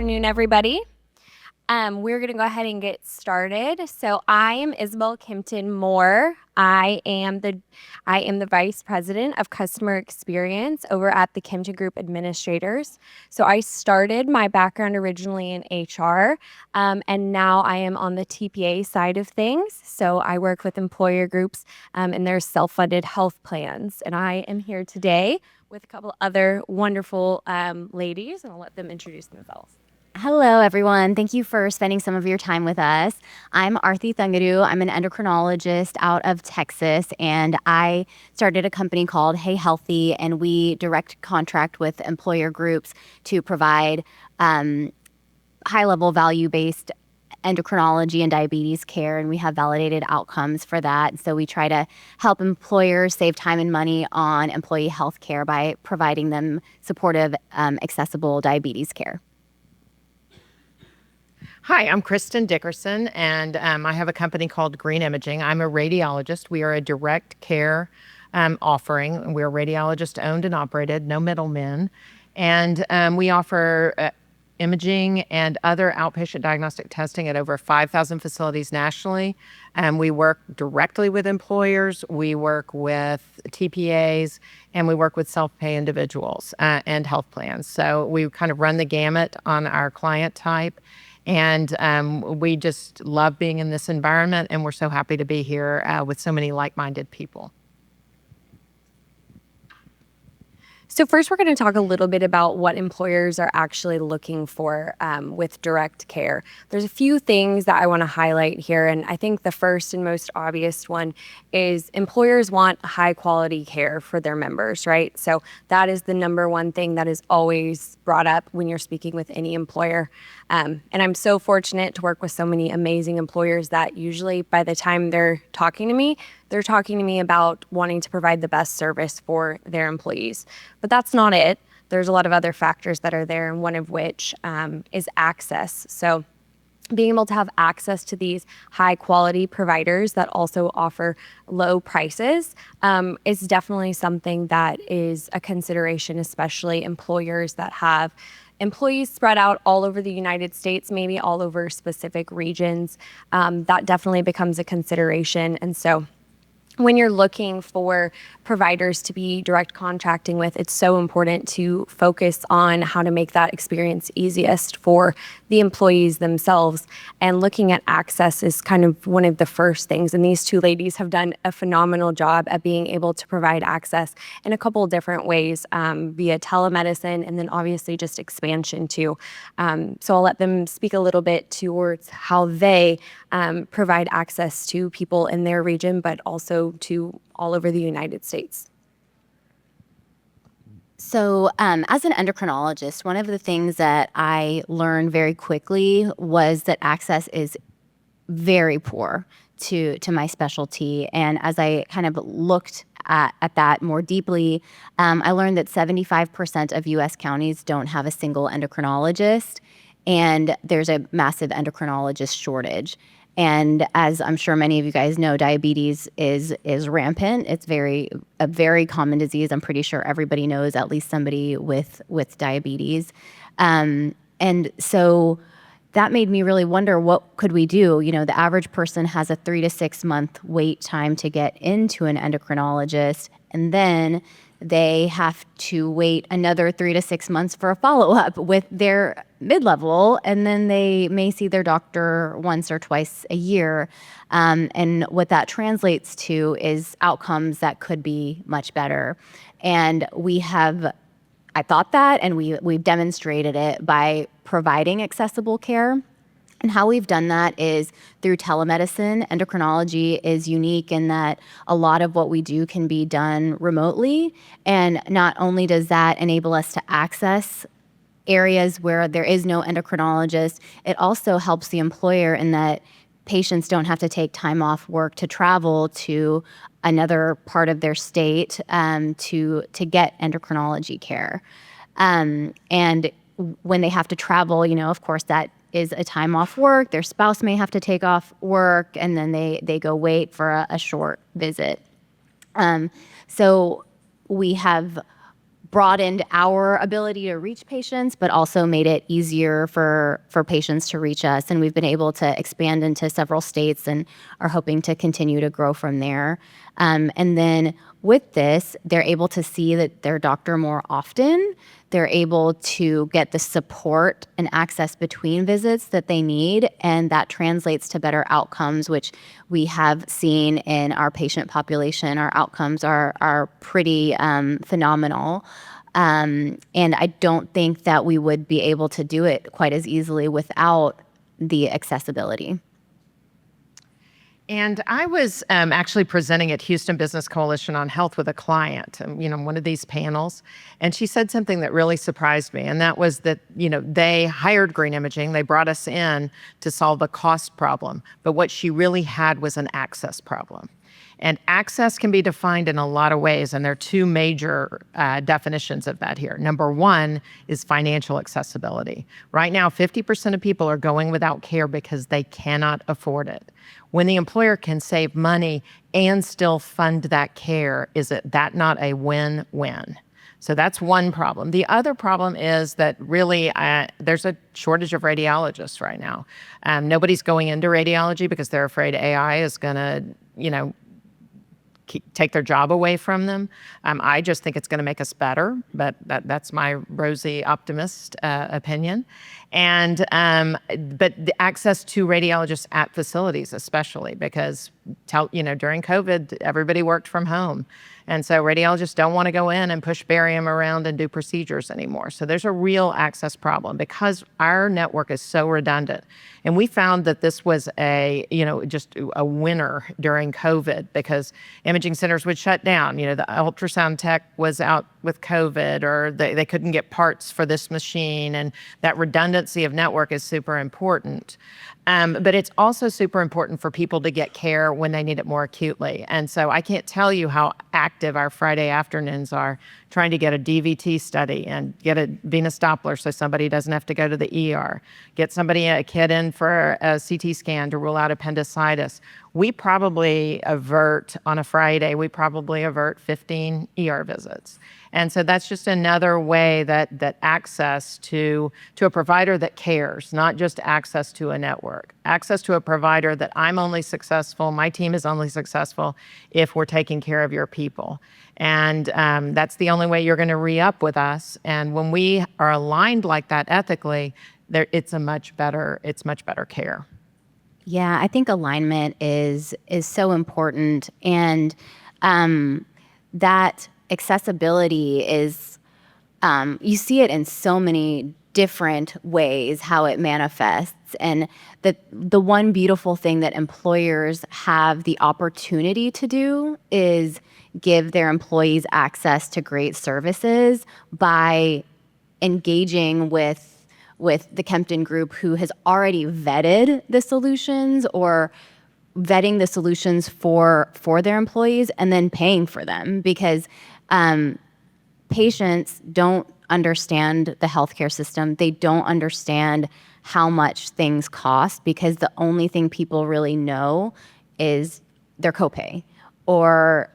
afternoon, everybody. We're going to go ahead and get started. So I am Isabelle Kempton Moore. I am the Vice President of Customer Experience over at the Kempton Group Administrators. So I started my background originally in HR, and now I am on the TPA side of things. So I work with employer groups and their self-funded health plans. And I am here today with a couple other wonderful ladies, and I'll let them introduce themselves. Hello, everyone. Thank you for spending some of your time with us. I'm Arti Thangudu. I'm an endocrinologist out of Texas, and I started a company called HeyHealthy, and we direct contract with employer groups to provide high-level value-based endocrinology and diabetes care, and we have validated outcomes for that. So we try to help employers save time and money on employee health care by providing them supportive, accessible diabetes care. Hi, I'm Cristin Dickerson, and I have a company called Green Imaging. I'm a radiologist. We are a direct care offering. We're radiologist owned and operated, no middlemen. And we offer imaging and other outpatient diagnostic testing at over 5,000 facilities nationally. We work directly with employers, we work with TPAs, and we work with self-pay individuals and health plans. So we kind of run the gamut on our client type. And we just love being in this environment, and we're so happy to be here with so many like-minded people. So first, we're going to talk a little bit about what employers are actually looking for with direct care. There's a few things that I want to highlight here, and I think the first and most obvious one is employers want high quality care for their members, right? So that is the number one thing that is always brought up when you're speaking with any employer. And I'm so fortunate to work with so many amazing employers that usually by the time they're talking to me about wanting to provide the best service for their employees. But that's not it. There's a lot of other factors that are there, and one of which is access. So being able to have access to these high quality providers that also offer low prices is definitely something that is a consideration, especially employers that have employees spread out all over the United States, maybe all over specific regions. That definitely becomes a consideration. And so when you're looking for providers to be direct contracting with, it's so important to focus on how to make that experience easiest for the employees themselves. And looking at access is kind of one of the first things. And these two ladies have done a phenomenal job at being able to provide access in a couple of different ways via telemedicine and then obviously just expansion too. So I'll let them speak a little bit towards how they provide access to people in their region, but also to all over the United States. So as an endocrinologist, one of the things that I learned very quickly was that access is very poor to my specialty. And as I kind of looked at that more deeply, I learned that 75% of U.S. counties don't have a single endocrinologist, and there's a massive endocrinologist shortage. And as I'm sure many of you guys know, diabetes is rampant. It's a very common disease. I'm pretty sure everybody knows at least somebody with diabetes. And so that made me really wonder, what could we do? You know, the average person has a 3 to 6 month wait time to get into an endocrinologist, and then they have to wait another 3 to 6 months for a follow-up with their mid-level, and then they may see their doctor once or twice a year. And what that translates to is outcomes that could be much better. And I thought that, and we've demonstrated it by providing accessible care. And how we've done that is through telemedicine. Endocrinology is unique in that a lot of what we do can be done remotely. And not only does that enable us to access areas where there is no endocrinologist, it also helps the employer in that patients don't have to take time off work to travel to another part of their state to get endocrinology care. And when they have to travel, you know, of course, that is a time off work. Their spouse may have to take off work, and then they go wait for a short visit. So we have broadened our ability to reach patients, but also made it easier for patients to reach us. And we've been able to expand into several states and are hoping to continue to grow from there. And then with this, they're able to see that their doctor more often. They're able to get the support and access between visits that they need, and that translates to better outcomes, which we have seen in our patient population. Our outcomes are pretty phenomenal. And I don't think that we would be able to do it quite as easily without the accessibility. And I was actually presenting at Houston Business Coalition on Health with a client, one of these panels, and she said something that really surprised me, and that was that, they hired Green Imaging, they brought us in to solve a cost problem, but what she really had was an access problem. And access can be defined in a lot of ways, and there are two major definitions of that here. Number one is financial accessibility. Right now, 50% of people are going without care because they cannot afford it. When the employer can save money and still fund that care, is that not a win-win? So that's one problem. The other problem is that really there's a shortage of radiologists right now. Nobody's going into radiology because they're afraid AI is going to, take their job away from them. I just think it's going to make us better, but that's my rosy optimist opinion. And but the access to radiologists at facilities, especially because during COVID, everybody worked from home. And so radiologists don't want to go in and push barium around and do procedures anymore. So there's a real access problem because our network is so redundant. And we found that this was just a winner during COVID because imaging centers would shut down. The ultrasound tech was out with COVID, or they couldn't get parts for this machine. And that redundancy of network is super important. But it's also super important for people to get care when they need it more acutely. And so I can't tell you how active our Friday afternoons are trying to get a DVT study and get a venous Doppler so somebody doesn't have to go to the ER, get a kid in for a CT scan to rule out appendicitis. We probably avert, on a Friday, 15 ER visits. And so that's just another way that access to a provider that cares, not just access to a network, access to a provider that I'm only successful, my team is only successful if we're taking care of your people. And that's the only way you're going to re-up with us. And when we are aligned like that ethically, it's much better care. Yeah, I think alignment is so important, and that accessibility is you see it in so many different ways how it manifests. And the one beautiful thing that employers have the opportunity to do is give their employees access to great services by engaging with the Kempton group, who has already vetted the solutions or vetting the solutions for their employees and then paying for them, because patients don't understand the healthcare system. They don't understand how much things cost, because the only thing people really know is their copay, or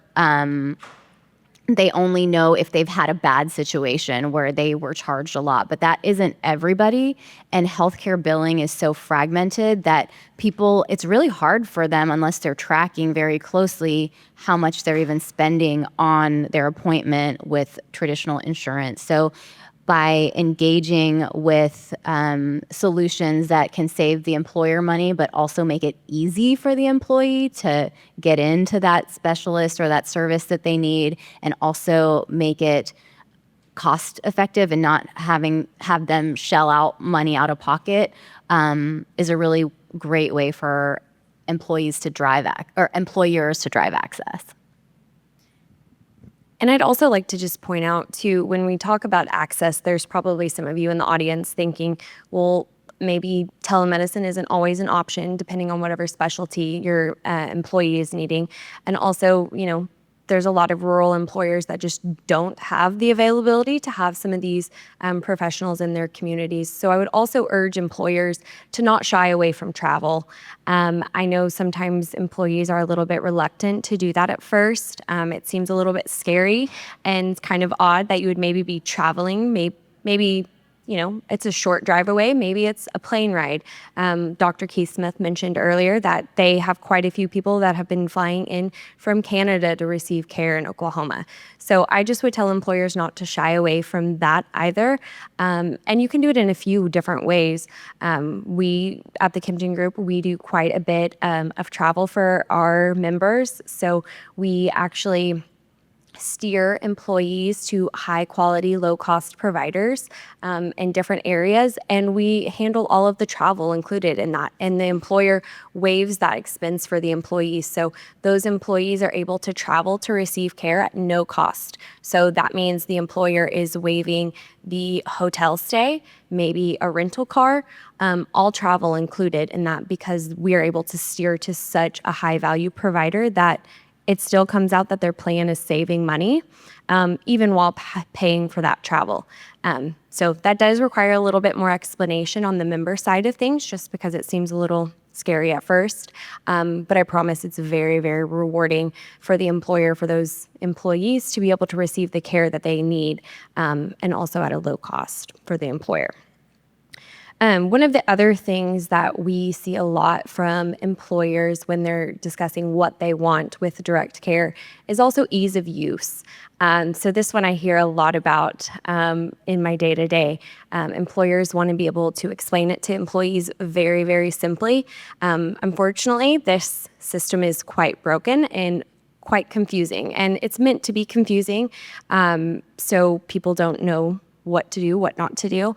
they only know if they've had a bad situation where they were charged a lot. But that isn't everybody. And healthcare billing is so fragmented that it's really hard for them, unless they're tracking very closely how much they're even spending on their appointment with traditional insurance. So by engaging with solutions that can save the employer money, but also make it easy for the employee to get into that specialist or that service that they need, and also make it cost effective and not have them shell out money out of pocket, is a really great way for employers to drive access. And I'd also like to just point out, too, when we talk about access, there's probably some of you in the audience thinking, well, maybe telemedicine isn't always an option, depending on whatever specialty your employee is needing. And also, there's a lot of rural employers that just don't have the availability to have some of these professionals in their communities. So I would also urge employers to not shy away from travel. I know sometimes employees are a little bit reluctant to do that at first. It seems a little bit scary and kind of odd that you would maybe be traveling, maybe it's a short drive away. Maybe it's a plane ride. Dr. Keith Smith mentioned earlier that they have quite a few people that have been flying in from Canada to receive care in Oklahoma. So I just would tell employers not to shy away from that either. And you can do it in a few different ways. We, at the Kempton Group, we do quite a bit of travel for our members. So we actually steer employees to high quality, low cost providers in different areas. And we handle all of the travel included in that. And the employer waives that expense for the employees. So those employees are able to travel to receive care at no cost. So that means the employer is waiving the hotel stay, maybe a rental car, all travel included in that, because we are able to steer to such a high value provider that it still comes out that their plan is saving money, even while paying for that travel. So that does require a little bit more explanation on the member side of things, just because it seems a little scary at first. But I promise it's very, very rewarding for the employer, for those employees to be able to receive the care that they need, and also at a low cost for the employer. One of the other things that we see a lot from employers when they're discussing what they want with direct care is also ease of use. So this one I hear a lot about in my day-to-day. Employers want to be able to explain it to employees very, very simply. Unfortunately, this system is quite broken and quite confusing, and it's meant to be confusing, so people don't know what to do, what not to do.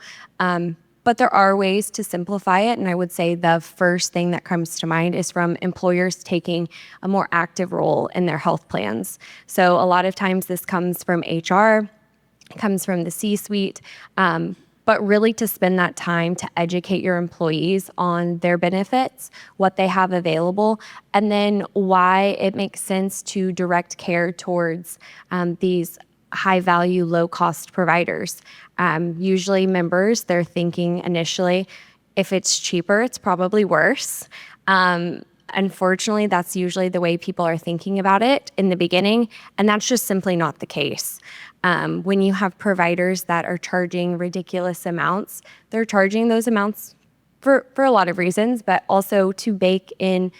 But there are ways to simplify it, and I would say the first thing that comes to mind is from employers taking a more active role in their health plans. So a lot of times this comes from HR, comes from the C-suite, but really to spend that time to educate your employees on their benefits, what they have available, and then why it makes sense to direct care towards these high-value, low-cost providers. Usually members, they're thinking initially, if it's cheaper, it's probably worse. Unfortunately, that's usually the way people are thinking about it in the beginning, and that's just simply not the case. When you have providers that are charging ridiculous amounts, they're charging those amounts for a lot of reasons, but also to bake in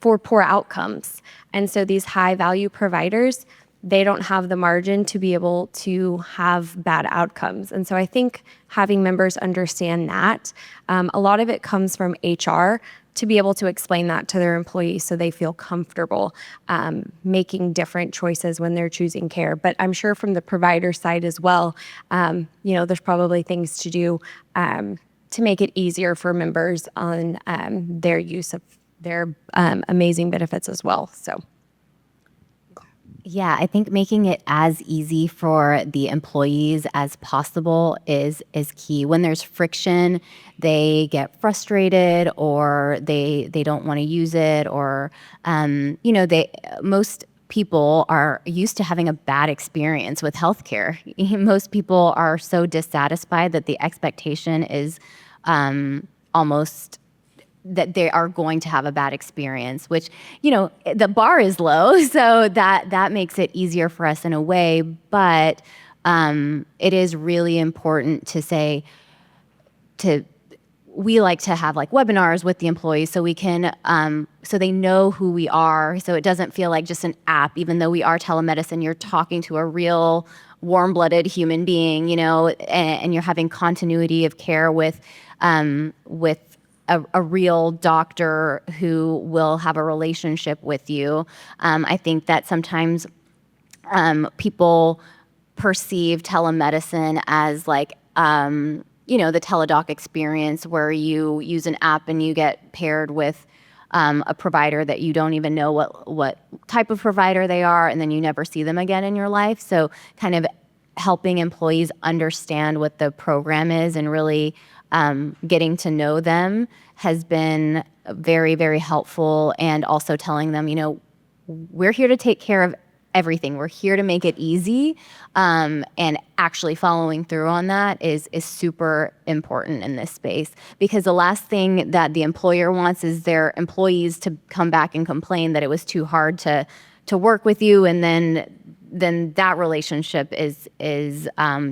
for poor outcomes. And so these high-value providers, they don't have the margin to be able to have bad outcomes. And so I think having members understand that, a lot of it comes from HR to be able to explain that to their employees so they feel comfortable making different choices when they're choosing care. But I'm sure from the provider side as well, there's probably things to do to make it easier for members on their use of their amazing benefits as well. So. Yeah, I think making it as easy for the employees as possible is key. When there's friction, they get frustrated, or they don't want to use it, or most people are used to having a bad experience with healthcare. Most people are so dissatisfied that the expectation is almost that they are going to have a bad experience, which, the bar is low, so that makes it easier for us in a way. But it is really important to say we like to have like webinars with the employees so we can, so they know who we are. So it doesn't feel like just an app, even though we are telemedicine, you're talking to a real warm-blooded human being, and you're having continuity of care with a real doctor who will have a relationship with you. I think that sometimes people perceive telemedicine as like, the teledoc experience where you use an app and you get paired with a provider that you don't even know what type of provider they are, and then you never see them again in your life. So kind of helping employees understand what the program is and really getting to know them has been very, very helpful, and also telling them, we're here to take care of everything. We're here to make it easy, and actually following through on that is super important in this space, because the last thing that the employer wants is their employees to come back and complain that it was too hard to work with you, and then that relationship is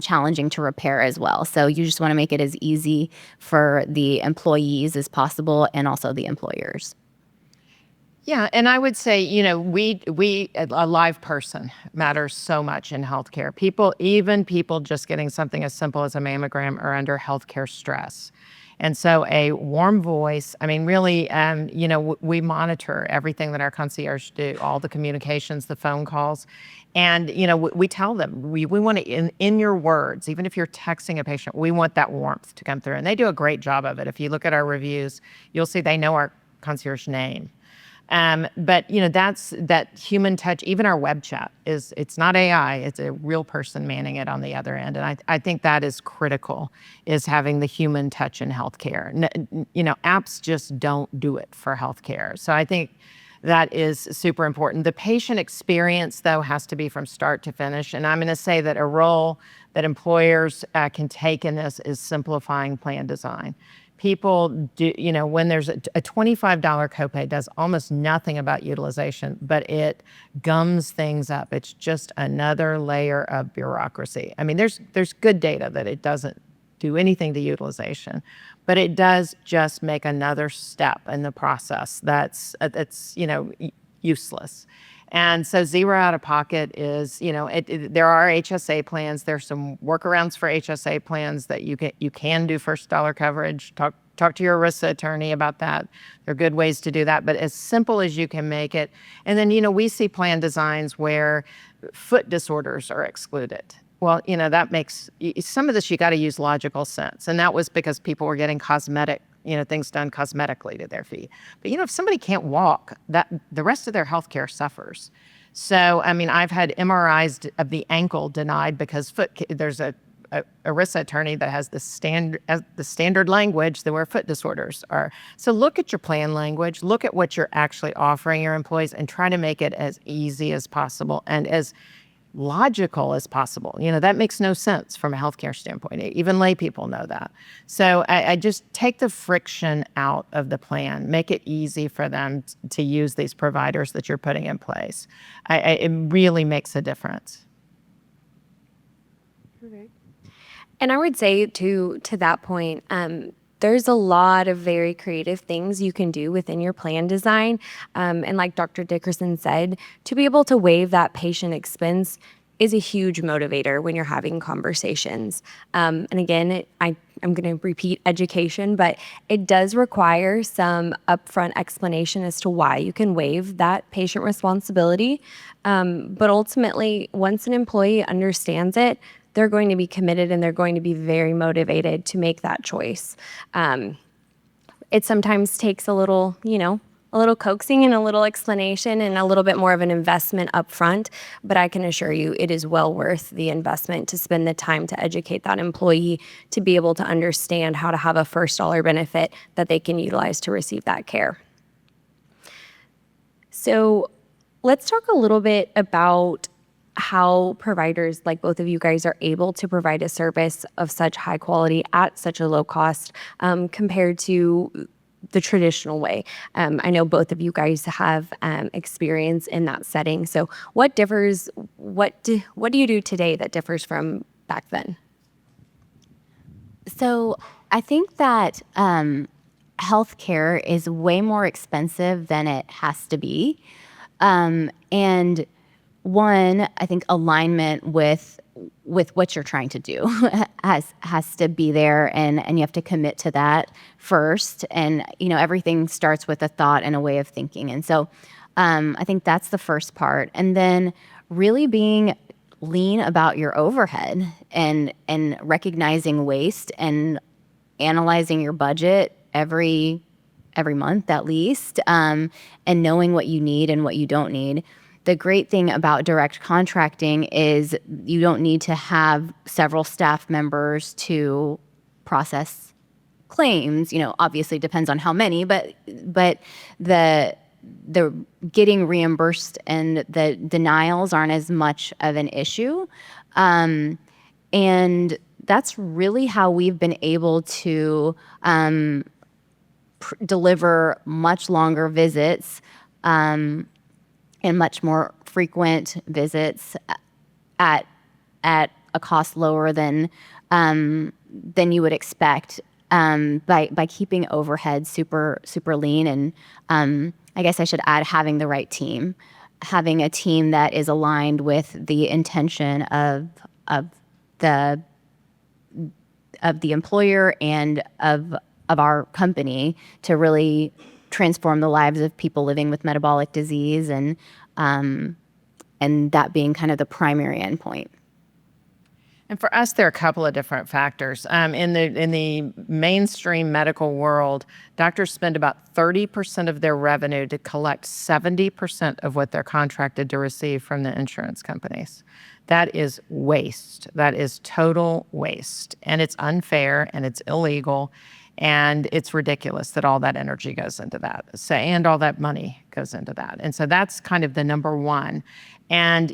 challenging to repair as well. So you just want to make it as easy for the employees as possible, and also the employers. Yeah, and I would say, a live person matters so much in healthcare. Even people just getting something as simple as a mammogram are under healthcare stress. And so a warm voice, I mean, really, we monitor everything that our concierge do, all the communications, the phone calls. And, we tell them, we want to, in your words, even if you're texting a patient, we want that warmth to come through. And they do a great job of it. If you look at our reviews, you'll see they know our concierge name. But that's that human touch. Even our web chat it's not AI, it's a real person manning it on the other end. And I think that is critical, is having the human touch in healthcare. Apps just don't do it for healthcare. So I think that is super important. The patient experience, though, has to be from start to finish. And I'm going to say that a role that employers can take in this is simplifying plan design. People do, when there's a $25 copay does almost nothing about utilization, but it gums things up. It's just another layer of bureaucracy. I mean, there's good data that it doesn't do anything to utilization, but it does just make another step in the process that's useless. And so zero out of pocket is, there are HSA plans. There's some workarounds for HSA plans that you can do first dollar coverage. Talk to your ERISA attorney about that. There are good ways to do that, but as simple as you can make it. And then, we see plan designs where foot disorders are excluded. Well, that makes some of this, you got to use logical sense. And that was because people were getting cosmetic, things done cosmetically to their feet. But, if somebody can't walk, the rest of their health care suffers. So, I mean, I've had MRIs of the ankle denied because there's a ERISA attorney that has the standard language that where foot disorders are. So look at your plan language, look at what you're actually offering your employees, and try to make it as easy as possible and as logical as possible. That makes no sense from a healthcare standpoint. Even lay people know that. So I just take the friction out of the plan, make it easy for them to use these providers that you're putting in place. It really makes a difference. Perfect. And I would say to that point, there's a lot of very creative things you can do within your plan design. And like Dr. Dickerson said, to be able to waive that patient expense is a huge motivator when you're having conversations. And again, I'm going to repeat education, but it does require some upfront explanation as to why you can waive that patient responsibility. But ultimately, once an employee understands it, they're going to be committed and they're going to be very motivated to make that choice. It sometimes takes a little coaxing and a little explanation and a little bit more of an investment up front, but I can assure you it is well worth the investment to spend the time to educate that employee to be able to understand how to have a first dollar benefit that they can utilize to receive that care. So let's talk a little bit about how providers like both of you guys are able to provide a service of such high quality at such a low cost compared to the traditional way. I know both of you guys have experience in that setting. So what differs? What do you do today that differs from back then? So I think that healthcare is way more expensive than it has to be. And one, I think alignment with what you're trying to do has to be there, and you have to commit to that first. And everything starts with a thought and a way of thinking. And so I think that's the first part. And then really being lean about your overhead and recognizing waste and analyzing your budget every month at least, and knowing what you need and what you don't need. The great thing about direct contracting is you don't need to have several staff members to process claims. Obviously depends on how many, but the the getting reimbursed and the denials aren't as much of an issue. And that's really how we've been able to deliver much longer visits and much more frequent visits at a cost lower than you would expect, by keeping overhead super lean. And I guess I should add, having the right team, having a team that is aligned with the intention of the employer and of our company to really transform the lives of people living with metabolic disease, and that being kind of the primary endpoint. And for us, there are a couple of different factors. In the mainstream medical world, doctors spend about 30% of their revenue to collect 70% of what they're contracted to receive from the insurance companies. That is waste. That is total waste. And it's unfair and it's illegal. And it's ridiculous that all that energy goes into that. So, and all that money goes into that. And so that's kind of the number one. And,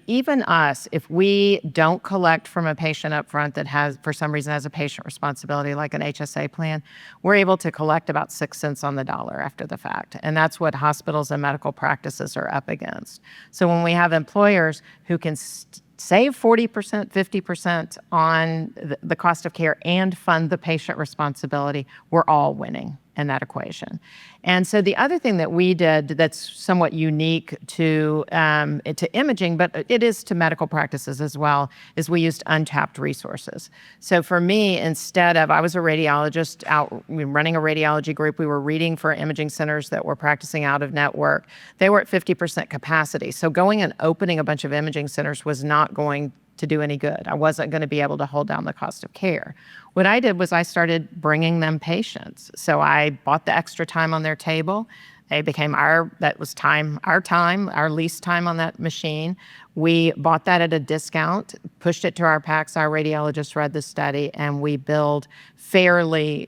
even us, if we don't collect from a patient up front that has, for some reason, has a patient responsibility like an HSA plan, we're able to collect about 6 cents on the dollar after the fact. And that's what hospitals and medical practices are up against. So when we have employers who can save 40%, 50% on the cost of care and fund the patient responsibility, we're all winning in that equation. And so the other thing that we did that's somewhat unique to imaging, but it is to medical practices as well, is we used untapped resources. So for me, I was a radiologist out running a radiology group. We were reading for imaging centers that were practicing out of network. They were at 50% capacity. So going and opening a bunch of imaging centers was not going to do any good. I wasn't going to be able to hold down the cost of care. What I did was I started bringing them patients. So I bought the extra time on their table. They became our lease time on that machine. We bought that at a discount, pushed it to our PACs. Our radiologists read the study, and we billed fairly,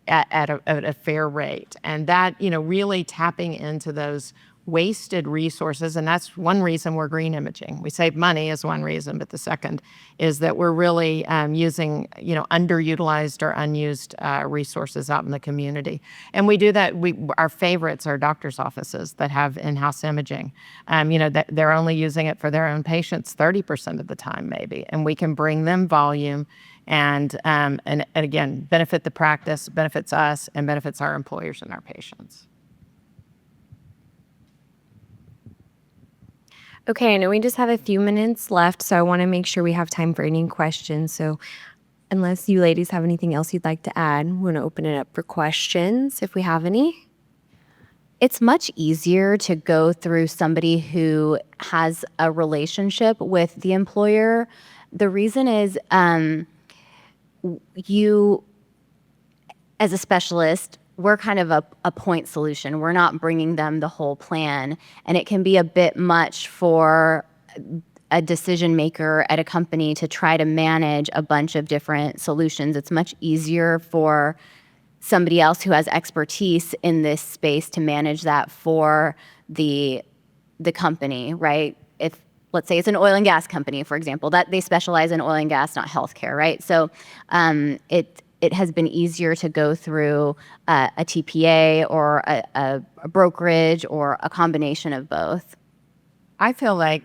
at a fair rate. And that, really tapping into those wasted resources. And that's one reason we're green imaging. We save money is one reason, but the second is that we're really using, underutilized or unused resources out in the community. And we do that. Our favorites are doctors' offices that have in-house imaging. They're only using it for their own patients 30% of the time, maybe. And we can bring them volume and again, benefit the practice, benefits us, and benefits our employers and our patients. Okay, I know we just have a few minutes left, so I want to make sure we have time for any questions. So unless you ladies have anything else you'd like to add, we want to open it up for questions if we have any. It's much easier to go through somebody who has a relationship with the employer. The reason is you, as a specialist, we're kind of a point solution. We're not bringing them the whole plan. And it can be a bit much for a decision maker at a company to try to manage a bunch of different solutions. It's much easier for somebody else who has expertise in this space to manage that for the company, right? If, let's say it's an oil and gas company, for example, that they specialize in oil and gas, not healthcare, right? So it has been easier to go through a TPA or a brokerage or a combination of both. I feel like,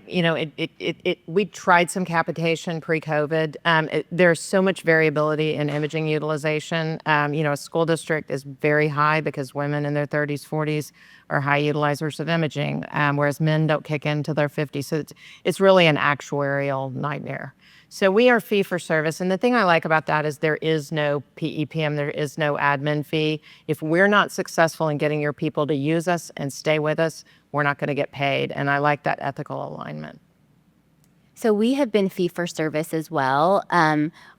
we tried some capitation pre-COVID. There's so much variability in imaging utilization. A school district is very high because women in their 30s, 40s are high utilizers of imaging, whereas men don't kick in till they're 50. So it's really an actuarial nightmare. So we are fee for service. And the thing I like about that is there is no PEPM, there is no admin fee. If we're not successful in getting your people to use us and stay with us, we're not going to get paid. And I like that ethical alignment. So we have been fee for service as well.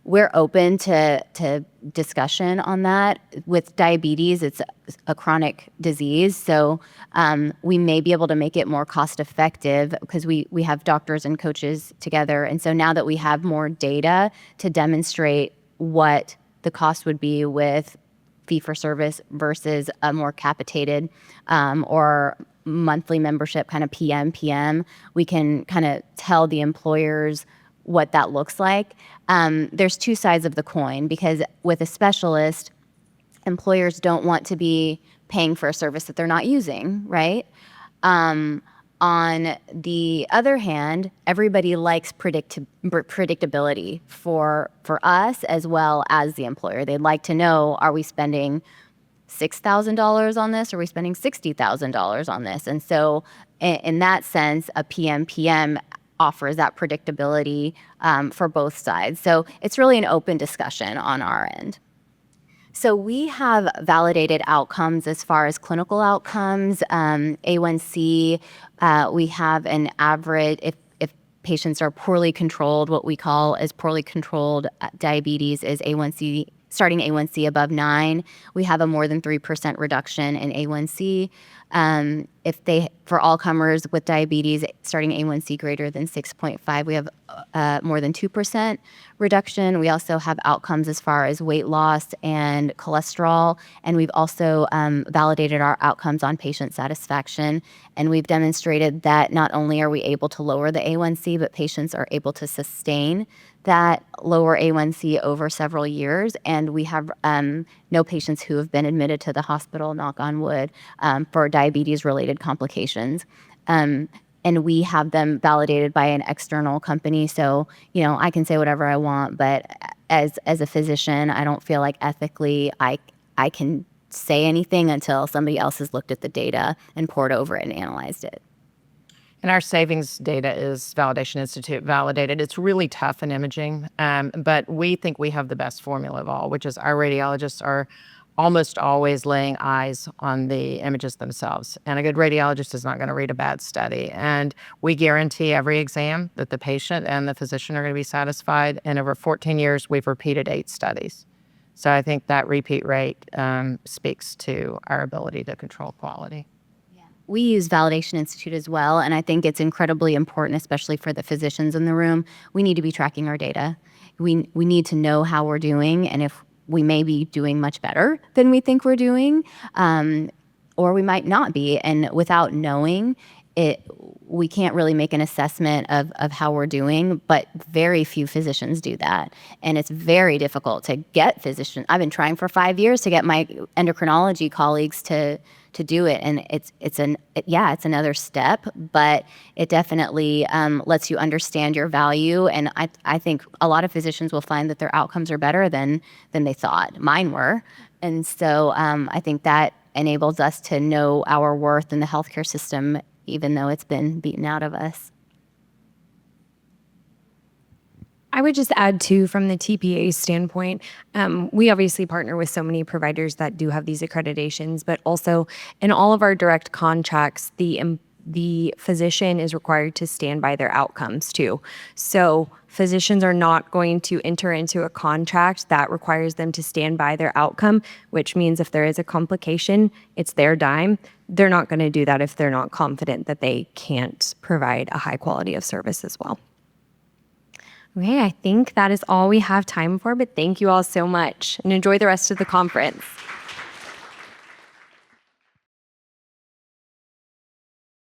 We're open to discussion on that. With diabetes, it's a chronic disease. So we may be able to make it more cost effective because we have doctors and coaches together. And so now that we have more data to demonstrate what the cost would be with fee-for-service versus a more capitated or monthly membership kind of PM. We can kind of tell the employers what that looks like. There's two sides of the coin, because with a specialist, employers don't want to be paying for a service that they're not using, right? On the other hand, everybody likes predictability for us as well as the employer. They'd like to know, are we spending $6,000 on this? Or are we spending $60,000 on this? And so in that sense, a PM offers that predictability for both sides. So it's really an open discussion on our end. So we have validated outcomes as far as clinical outcomes, A1C. We have an average, if patients are poorly controlled, what we call as poorly controlled diabetes is A1C, starting A1C above 9. We have a more than 3% reduction in A1C. For all comers with diabetes, starting A1C greater than 6.5, we have more than 2% reduction. We also have outcomes as far as weight loss and cholesterol, and we've also validated our outcomes on patient satisfaction. And we've demonstrated that not only are we able to lower the A1C, but patients are able to sustain that lower A1C over several years. And we have no patients who have been admitted to the hospital, knock on wood, for diabetes-related complications. And we have them validated by an external company. So, I can say whatever I want, but as a physician, I don't feel like ethically I can say anything until somebody else has looked at the data and pored over it and analyzed it. And our savings data is Validation Institute validated. It's really tough in imaging, but we think we have the best formula of all, which is our radiologists are almost always laying eyes on the images themselves. And a good radiologist is not going to read a bad study. And we guarantee every exam that the patient and the physician are going to be satisfied. And over 14 years, we've repeated 8 studies. So I think that repeat rate speaks to our ability to control quality. We use Validation Institute as well, and I think it's incredibly important, especially for the physicians in the room. We need to be tracking our data. We need to know how we're doing, and if we may be doing much better than we think we're doing, or we might not be. And without knowing it, we can't really make an assessment of how we're doing, but very few physicians do that. And it's very difficult to get physicians. I've been trying for 5 years to get my endocrinology colleagues to do it. And it's another step, but it definitely lets you understand your value. And I think a lot of physicians will find that their outcomes are better than they thought. Mine were. And so I think that enables us to know our worth in the healthcare system, even though it's been beaten out of us. I would just add too, from the TPA standpoint, we obviously partner with so many providers that do have these accreditations, but also in all of our direct contracts, the physician is required to stand by their outcomes too. So physicians are not going to enter into a contract that requires them to stand by their outcome, which means if there is a complication, it's their dime. They're not going to do that if they're not confident that they can't provide a high quality of service as well. Okay, I think that is all we have time for, but thank you all so much and enjoy the rest of the conference.